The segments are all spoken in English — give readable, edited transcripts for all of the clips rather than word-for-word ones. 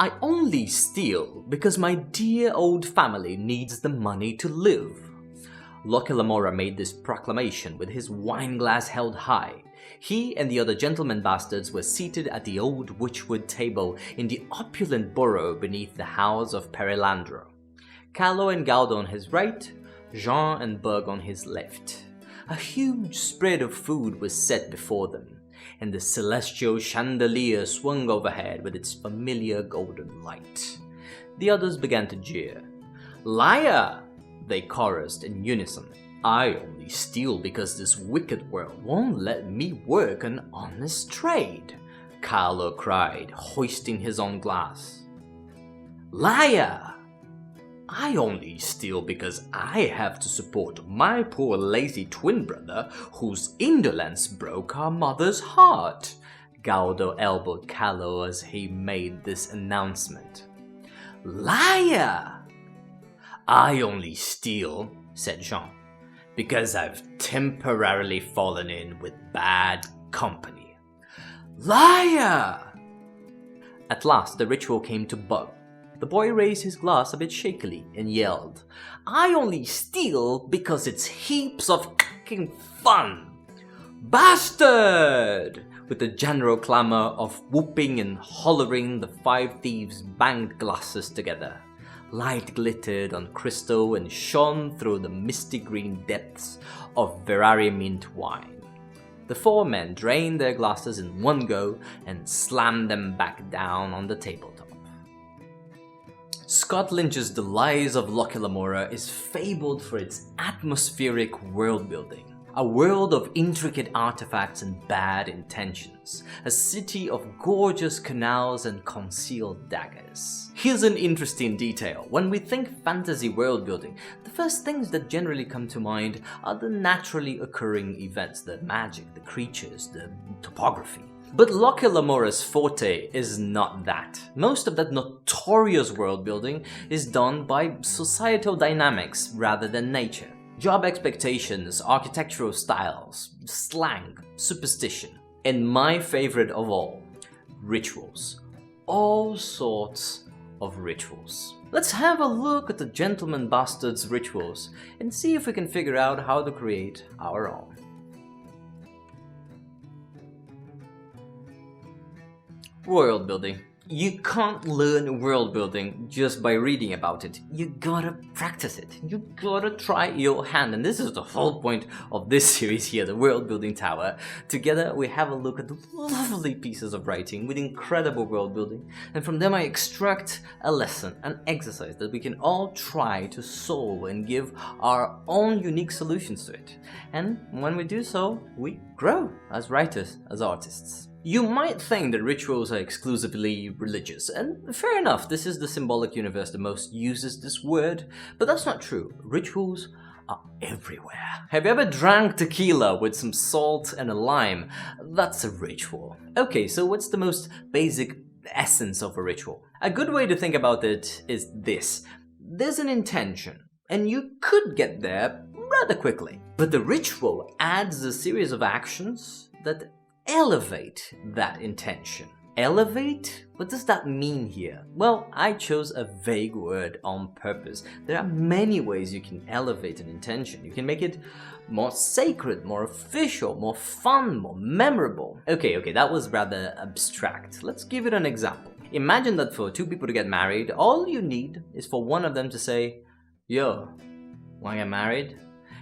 I only steal because my dear old family needs the money to live. Locke Lamora made this proclamation with his wine glass held high. He and the other gentleman bastards were seated at the old witchwood table in the opulent burrow beneath the house of Perilandro. Callo and Gaudo on his right, Jean and Bug on his left. A huge spread of food was set before them, and the celestial chandelier swung overhead with its familiar golden light. The others began to jeer. "Liar!" they chorused in unison. "I only steal because this wicked world won't let me work an honest trade," Carlo cried, hoisting his own glass. "Liar! I only steal because I have to support my poor lazy twin brother whose indolence broke our mother's heart," Gaudo elbowed Callo as he made this announcement. "Liar! I only steal," said Jean, "because I've temporarily fallen in with bad company." "Liar!" At last the ritual came to Bug. The boy raised his glass a bit shakily and yelled, "I only steal because it's heaps of fucking fun!" "Bastard!" With the general clamor of whooping and hollering, the 5 thieves banged glasses together. Light glittered on crystal and shone through the misty green depths of Veracruz mint wine. The 4 men drained their glasses in one go and slammed them back down on the tabletop. Scott Lynch's The Lies of Locke Lamora is fabled for its atmospheric world building. A world of intricate artifacts and bad intentions. A city of gorgeous canals and concealed daggers. Here's an interesting detail. When we think fantasy world building, the first things that generally come to mind are the naturally occurring events, the magic, the creatures, the topography. But Locke Lamora's forte is not that. Most of that notorious world building is done by societal dynamics rather than nature. Job expectations, architectural styles, slang, superstition, and my favorite of all, rituals. All sorts of rituals. Let's have a look at the Gentleman Bastard's rituals and see if we can figure out how to create our own. World building. You can't learn world building just by reading about it. You gotta practice it. You gotta try your hand. And this is the whole point of this series here, the World Building Tower. Together we have a look at the lovely pieces of writing with incredible world building. And from them I extract a lesson, an exercise that we can all try to solve and give our own unique solutions to it. And when we do so, we grow as writers, as artists. You might think that rituals are exclusively religious, and fair enough, this is the symbolic universe that most uses this word, but that's not true. Rituals are everywhere. Have you ever drank tequila with some salt and a lime? That's a ritual. Okay, so what's the most basic essence of a ritual? A good way to think about it is this. There's an intention, and you could get there rather quickly. But the ritual adds a series of actions that elevate that intention. Elevate? What does that mean here? Well, I chose a vague word on purpose. There are many ways you can elevate an intention. You can make it more sacred, more official, more fun, more memorable. Okay, that was rather abstract. Let's give it an example. Imagine that for 2 people to get married, all you need is for one of them to say, "Yo, wanna get married?"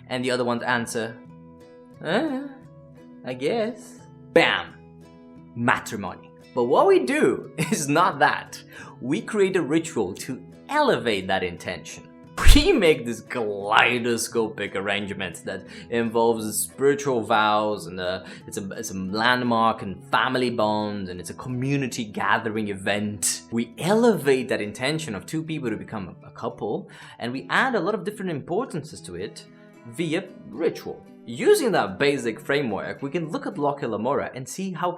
And the other one to answer, I guess. Bam! Matrimony. But what we do is not that. We create a ritual to elevate that intention. We make this kaleidoscopic arrangement that involves spiritual vows, and it's a landmark and family bond, and it's a community gathering event. We elevate that intention of 2 people to become a couple, and we add a lot of different importances to it via ritual. Using that basic framework, we can look at Locke Lamora and see how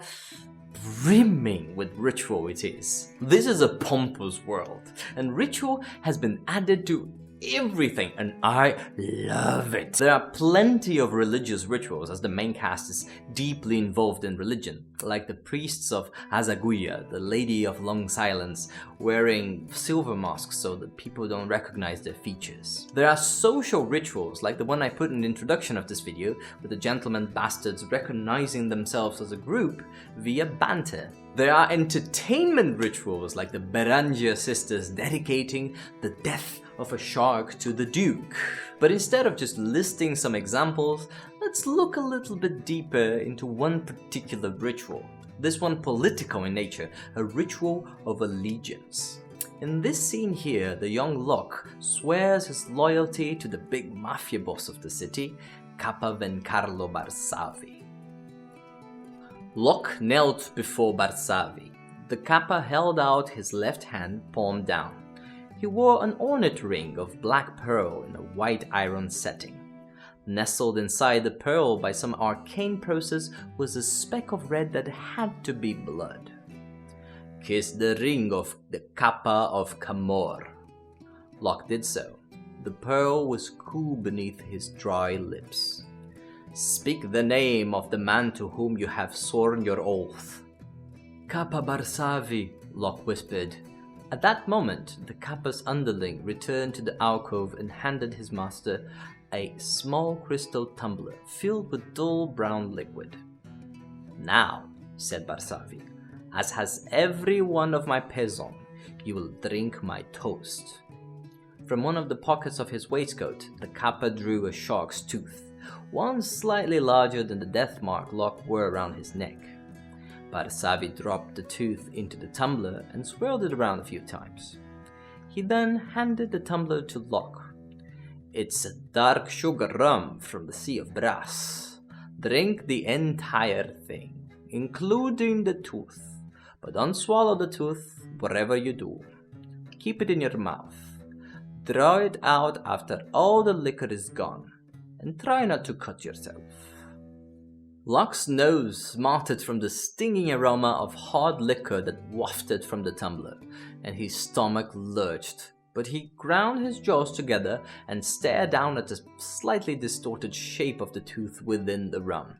brimming with ritual it is. This is a pompous world, and ritual has been added to everything, and I love it. There are plenty of religious rituals as the main cast is deeply involved in religion, like the priests of Azaguya, the Lady of Long Silence, wearing silver masks so that people don't recognize their features. There are social rituals like the one I put in the introduction of this video, with the gentleman bastards recognizing themselves as a group via banter. There are entertainment rituals like the Berangia sisters dedicating the death of a shark to the Duke. But instead of just listing some examples, let's look a little bit deeper into one particular ritual. This one political in nature, a ritual of allegiance. In this scene here, the young Locke swears his loyalty to the big mafia boss of the city, Capa Vencarlo Barsavi. Locke knelt before Barsavi. The Capa held out his left hand, palm down. He wore an ornate ring of black pearl in a white iron setting. Nestled inside the pearl by some arcane process was a speck of red that had to be blood. "Kiss the ring of the Capa of Camor." Locke did so. The pearl was cool beneath his dry lips. "Speak the name of the man to whom you have sworn your oath." "Capa Barsavi," Locke whispered. At that moment, the Capa's underling returned to the alcove and handed his master a small crystal tumbler filled with dull brown liquid. "Now," said Barsavi, "as has every one of my peasants, you will drink my toast." From one of the pockets of his waistcoat, the Capa drew a shark's tooth, one slightly larger than the death mark Locke wore around his neck. Barsavi dropped the tooth into the tumbler and swirled it around a few times. He then handed the tumbler to Locke. "It's a dark sugar rum from the Sea of Brass. Drink the entire thing, including the tooth, but don't swallow the tooth whatever you do. Keep it in your mouth. Draw it out after all the liquor is gone, and try not to cut yourself." Locke's nose smarted from the stinging aroma of hard liquor that wafted from the tumbler, and his stomach lurched, but he ground his jaws together and stared down at the slightly distorted shape of the tooth within the rum.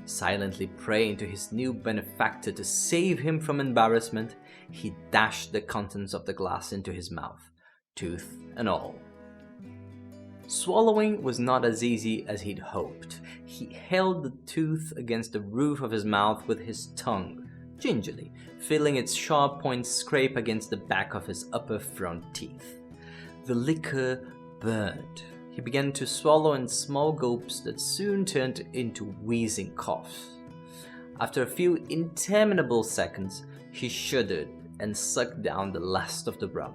Silently praying to his new benefactor to save him from embarrassment, he dashed the contents of the glass into his mouth, tooth and all. Swallowing was not as easy as he'd hoped. He held the tooth against the roof of his mouth with his tongue, gingerly, feeling its sharp points scrape against the back of his upper front teeth. The liquor burned. He began to swallow in small gulps that soon turned into wheezing coughs. After a few interminable seconds, he shuddered and sucked down the last of the rum.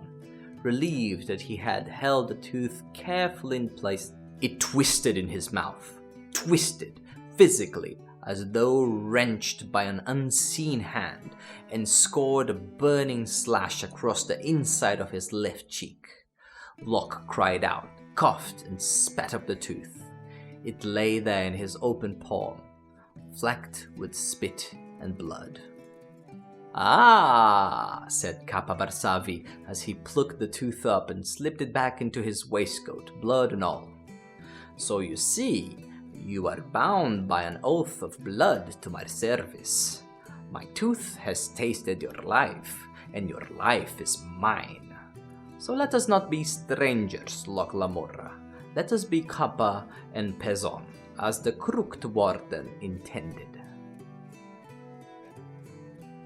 Relieved that he had held the tooth carefully in place, it twisted in his mouth. Twisted, physically, as though wrenched by an unseen hand, and scored a burning slash across the inside of his left cheek. Locke cried out, coughed, and spat up the tooth. It lay there in his open palm, flecked with spit and blood. "Ah," said Capa Barsavi as he plucked the tooth up and slipped it back into his waistcoat, blood and all. "So you see, you are bound by an oath of blood to my service. My tooth has tasted your life, and your life is mine. So let us not be strangers, Locke Lamora. Let us be Capa and peasant, as the crooked warden intended."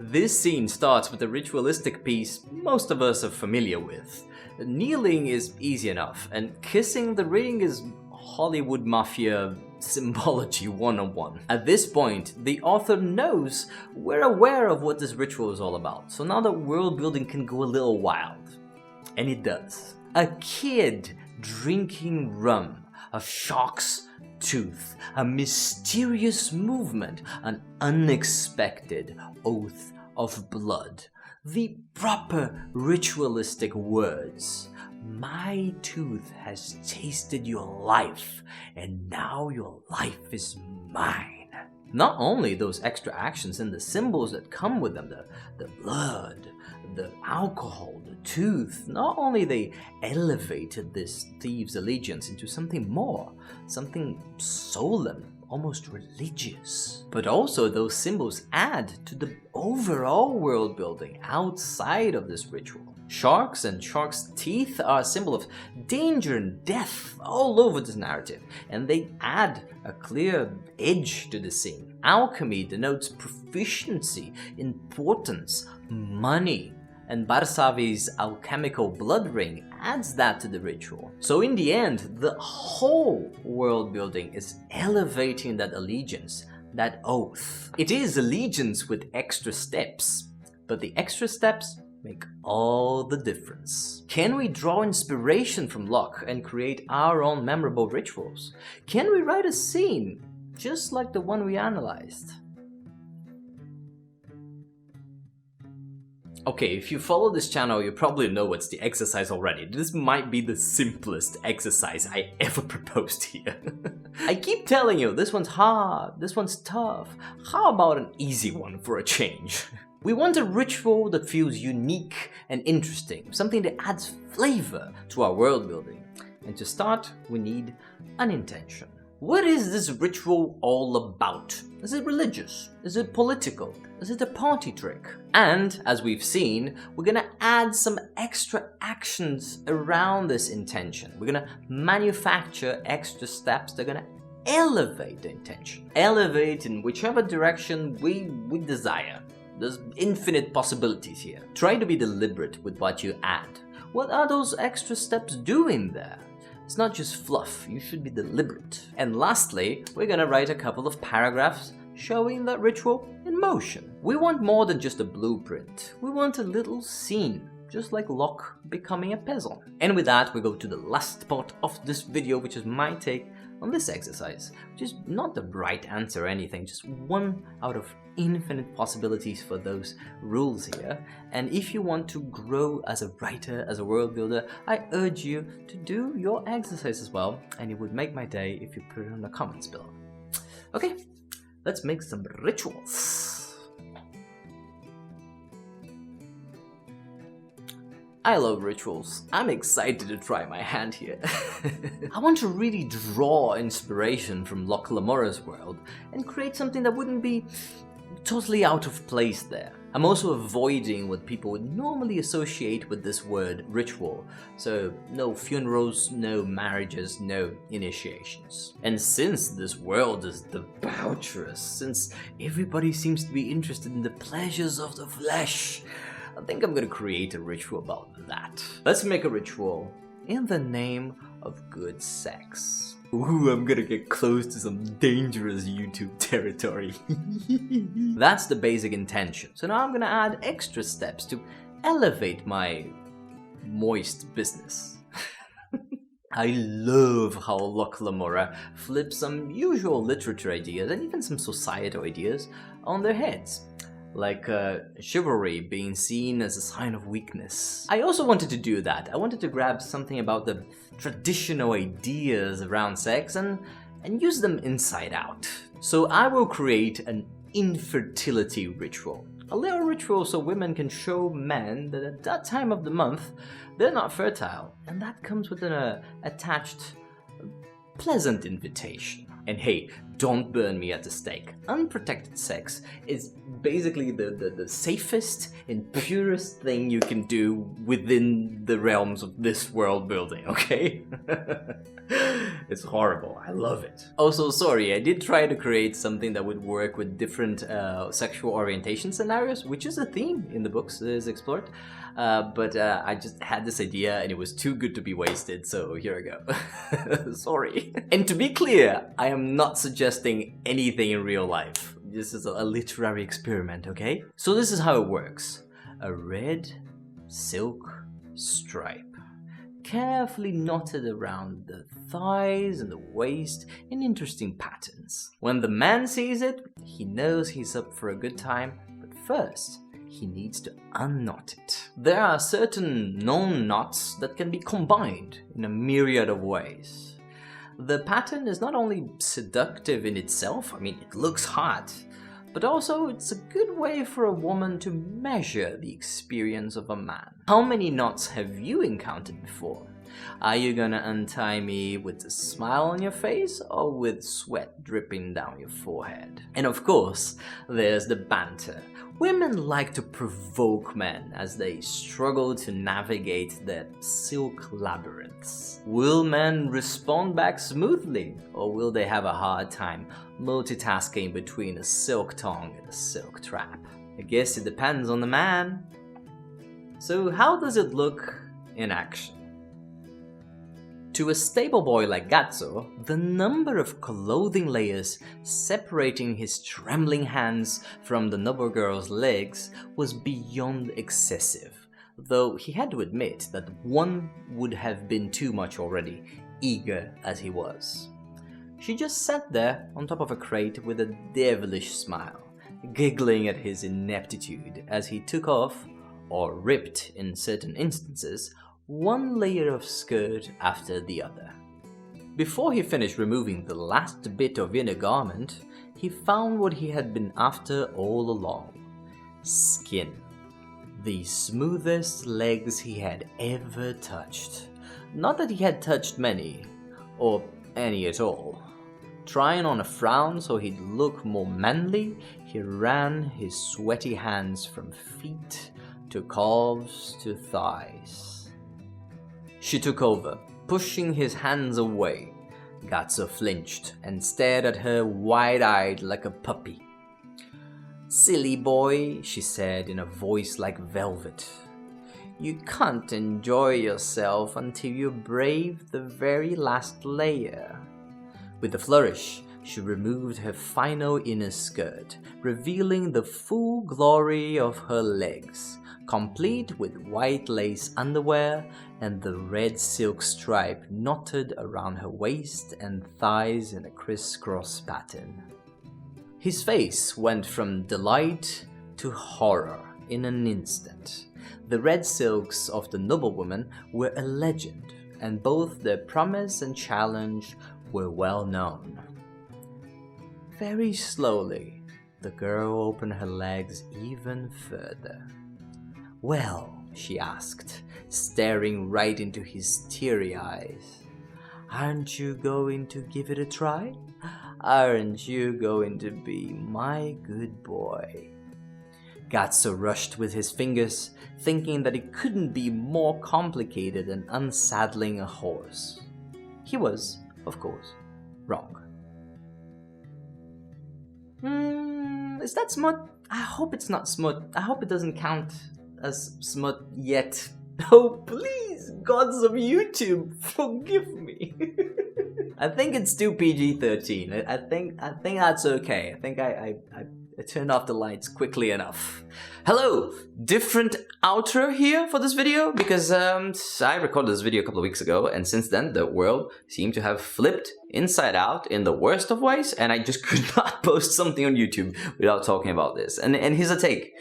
This scene starts with a ritualistic piece most of us are familiar with. Kneeling is easy enough, and kissing the ring is Hollywood Mafia symbology 101. At this point, the author knows we're aware of what this ritual is all about, so now that world building can go a little wild. And it does. A kid drinking rum, a shark's tooth, a mysterious movement, an unexpected oath of blood, the proper ritualistic words. My tooth has tasted your life, and now your life is mine. Not only those extra actions and the symbols that come with them, the blood, the alcohol, the tooth, not only they elevated this thief's allegiance into something more, something solemn, almost religious. But also those symbols add to the overall world building outside of this ritual. Sharks and sharks' teeth are a symbol of danger and death all over this narrative, and they add a clear edge to the scene. Alchemy denotes proficiency, importance, money, and Barsavi's alchemical blood ring adds that to the ritual. So in the end, the whole world building is elevating that allegiance, that oath. It is allegiance with extra steps, but the extra steps make all the difference. Can we draw inspiration from Locke and create our own memorable rituals? Can we write a scene just like the one we analyzed? Okay, if you follow this channel, you probably know what's the exercise already. This might be the simplest exercise I ever proposed here. I keep telling you, this one's hard, this one's tough. How about an easy one for a change? We want a ritual that feels unique and interesting, something that adds flavor to our world building. And to start, we need an intention. What is this ritual all about? Is it religious? Is it political? Is it a party trick? And, as we've seen, we're gonna add some extra actions around this intention. We're gonna manufacture extra steps that are gonna elevate the intention. Elevate in whichever direction we desire. There's infinite possibilities here. Try to be deliberate with what you add. What are those extra steps doing there? It's not just fluff, you should be deliberate. And lastly, we're gonna write a couple of paragraphs showing that ritual in motion. We want more than just a blueprint. We want a little scene, just like Locke becoming a peasant. And with that, we go to the last part of this video, which is my take on this exercise, which is not the right answer or anything, just one out of infinite possibilities for those rules here. And if you want to grow as a writer, as a world builder, I urge you to do your exercise as well, and it would make my day if you put it in the comments below. Okay, let's make some rituals. I love rituals. I'm excited to try my hand here. I want to really draw inspiration from Locke Lamora's world and create something that wouldn't be totally out of place there. I'm also avoiding what people would normally associate with this word ritual. So no funerals, no marriages, no initiations. And since this world is debaucherous, since everybody seems to be interested in the pleasures of the flesh, I think I'm gonna create a ritual about that. Let's make a ritual in the name of good sex. Ooh, I'm gonna get close to some dangerous YouTube territory. That's the basic intention. So now I'm gonna add extra steps to elevate my moist business. I love how Locke Lamora flips some usual literature ideas and even some societal ideas on their heads. Like chivalry being seen as a sign of weakness. I also wanted to do that. I wanted to grab something about the traditional ideas around sex and use them inside out. So I will create an infertility ritual. A little ritual so women can show men that at that time of the month they're not fertile. And that comes with an attached pleasant invitation. And hey, don't burn me at the stake. Unprotected sex is basically the safest and purest thing you can do within the realms of this world building, okay? It's horrible. I love it. Also, sorry, I did try to create something that would work with different sexual orientation scenarios, which is a theme in the books that is explored. But I just had this idea and it was too good to be wasted, so here I go. Sorry. And to be clear, I am not suggesting anything in real life. This is a literary experiment, okay? So this is how it works. A red silk stripe, carefully knotted around the thighs and the waist in interesting patterns. When the man sees it, he knows he's up for a good time, but first, he needs to unknot it. There are certain known knots that can be combined in a myriad of ways. The pattern is not only seductive in itself, I mean, it looks hot, but also it's a good way for a woman to measure the experience of a man. How many knots have you encountered before? Are you gonna untie me with a smile on your face or with sweat dripping down your forehead? And of course, there's the banter. Women like to provoke men as they struggle to navigate their silk labyrinths. Will men respond back smoothly, or will they have a hard time multitasking between a silk tongue and a silk trap? I guess it depends on the man. So how does it look in action? To a stable boy like Gazzo, the number of clothing layers separating his trembling hands from the noble girl's legs was beyond excessive, though he had to admit that one would have been too much already, eager as he was. She just sat there on top of a crate with a devilish smile, giggling at his ineptitude as he took off, or ripped in certain instances, one layer of skirt after the other. Before he finished removing the last bit of inner garment, he found what he had been after all along: skin. The smoothest legs he had ever touched. Not that he had touched many, or any at all. Trying on a frown so he'd look more manly, he ran his sweaty hands from feet to calves to thighs. She took over, pushing his hands away. Gazzo flinched and stared at her wide-eyed like a puppy. "Silly boy," she said in a voice like velvet. "You can't enjoy yourself until you brave the very last layer." With a flourish, she removed her final inner skirt, revealing the full glory of her legs, complete with white lace underwear and the red silk stripe knotted around her waist and thighs in a crisscross pattern. His face went from delight to horror in an instant. The red silks of the noblewoman were a legend, and both their promise and challenge were well known. Very slowly, the girl opened her legs even further. "Well," she asked, staring right into his teary eyes, "aren't you going to give it a try? Aren't you going to be my good boy?" Gazzo rushed with his fingers, thinking that it couldn't be more complicated than unsaddling a horse. He was, of course, wrong. Is that smut? I hope it's not smut. I hope it doesn't count as smut yet. Oh, please, gods of YouTube, forgive me. I think it's too PG-13. I think that's okay. I think I turned off the lights quickly enough. Hello, different outro here for this video because I recorded this video a couple of weeks ago, and since then the world seemed to have flipped inside out in the worst of ways, and I just could not post something on YouTube without talking about this. And here's a take.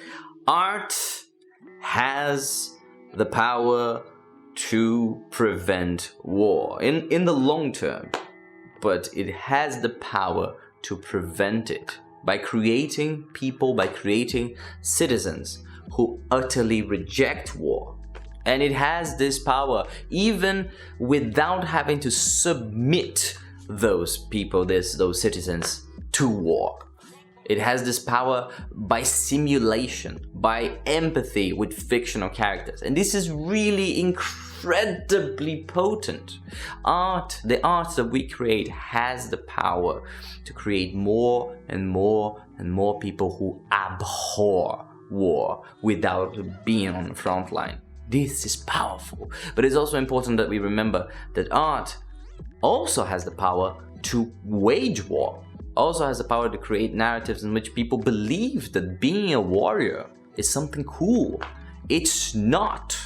Art has the power to prevent war in the long term, but it has the power to prevent it by creating people, by creating citizens who utterly reject war. And it has this power even without having to submit those people, those citizens, to war. It has this power by simulation, by empathy with fictional characters. And this is really incredibly potent. The art that we create has the power to create more and more and more people who abhor war without being on the front line. This is powerful. But it's also important that we remember that art also has the power to wage war. Also has the power to create narratives in which people believe that being a warrior is something cool. It's not.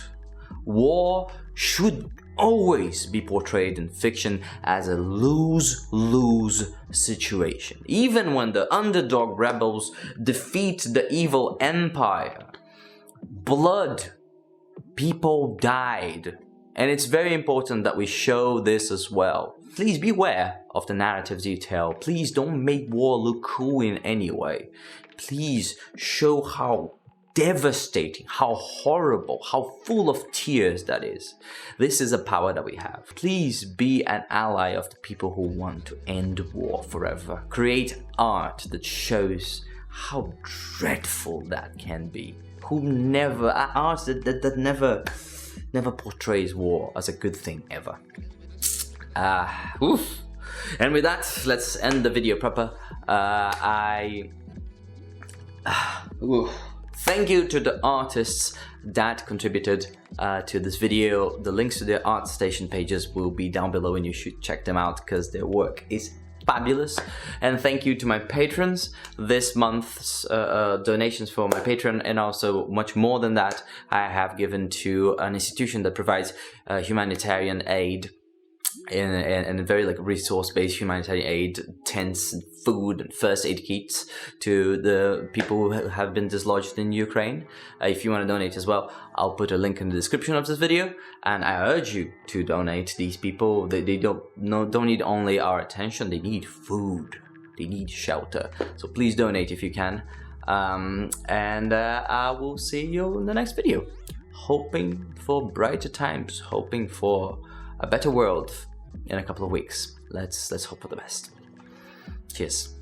War should always be portrayed in fiction as a lose-lose situation. Even when the underdog rebels defeat the evil empire, blood, people died. And it's very important that we show this as well. please beware of the narratives you tell. Please don't make war look cool in any way. Please show how devastating, how horrible, how full of tears that is. This is a power that we have. Please be an ally of the people who want to end war forever. Create art that shows how dreadful that can be. Art that never portrays war as a good thing ever. And with that, let's end the video proper. Thank you to the artists that contributed to this video. The links to their ArtStation pages will be down below and you should check them out because their work is fabulous. And thank you to my patrons. This month's donations for my Patreon, and also much more than that, I have given to an institution that provides humanitarian aid and very like resource-based humanitarian aid, tents, and food, and first aid kits to the people who have been dislodged in Ukraine. If you want to donate as well, I'll put a link in the description of this video, and I urge you to donate. These people, they don't need only our attention, they need food, they need shelter. So please donate if you can, and I will see you in the next video. Hoping for brighter times, hoping for a better world in a couple of weeks. Let's hope for the best. Cheers.